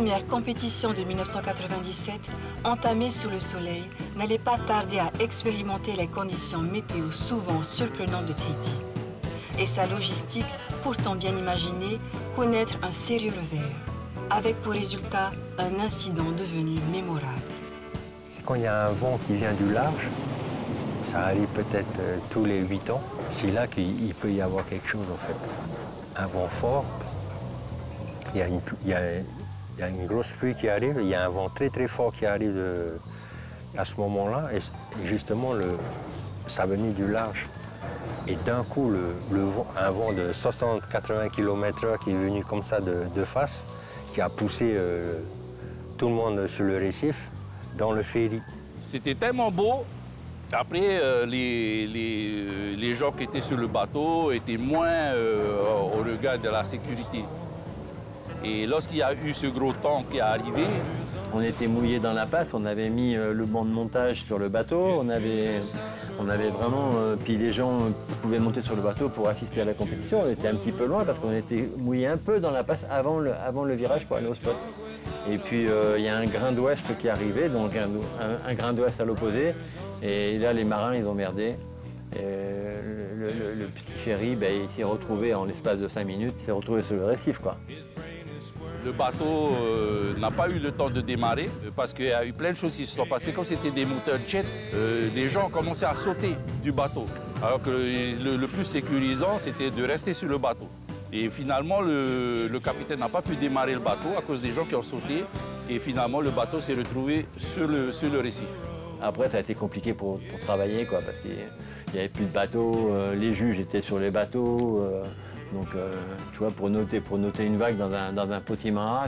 première compétition de 1997, entamée sous le soleil, n'allait pas tarder à expérimenter les conditions météo souvent surprenantes de Tahiti. Et sa logistique, pourtant bien imaginée, connaître un sérieux revers, avec pour résultat un incident devenu mémorable. C'est quand il y a un vent qui vient du large, ça arrive peut-être tous les 8 ans, c'est là qu'il peut y avoir quelque chose en fait. Un vent fort, il y a une grosse pluie qui arrive, il y a un vent très très fort qui arrive à ce moment-là, et justement ça venait du large. Et d'un coup, un vent de 60-80 km/h qui est venu comme ça de face, qui a poussé tout le monde sur le récif, dans le ferry. C'était tellement beau. Après, les gens qui étaient sur le bateau étaient moins au regard de la sécurité. Et lorsqu'il y a eu ce gros temps qui est arrivé, on était mouillés dans la passe, on avait mis le banc de montage sur le bateau, on avait vraiment... puis les gens pouvaient monter sur le bateau pour assister à la compétition. On était un petit peu loin parce qu'on était mouillés un peu dans la passe avant le virage pour aller au spot. Et puis il y a un grain d'ouest qui arrivait, donc un grain d'ouest à l'opposé. Et là, les marins, ils ont merdé. Et le petit ferry, ben, il s'est retrouvé en l'espace de 5 minutes, il s'est retrouvé sur le récif, quoi. Le bateau n'a pas eu le temps de démarrer parce qu'il y a eu plein de choses qui se sont passées. Comme c'était des moteurs jet, les gens ont commencé à sauter du bateau. Alors que le plus sécurisant, c'était de rester sur le bateau. Et finalement, le capitaine n'a pas pu démarrer le bateau à cause des gens qui ont sauté. Et finalement, le bateau s'est retrouvé sur le récif. Après, ça a été compliqué pour travailler, quoi, parce qu'il n'y avait plus de bateaux, les juges étaient sur les bateaux. Donc, tu vois, pour noter une vague dans un potimarra,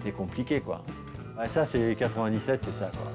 c'est compliqué, quoi. Ouais, ça, c'est 97, c'est ça, quoi.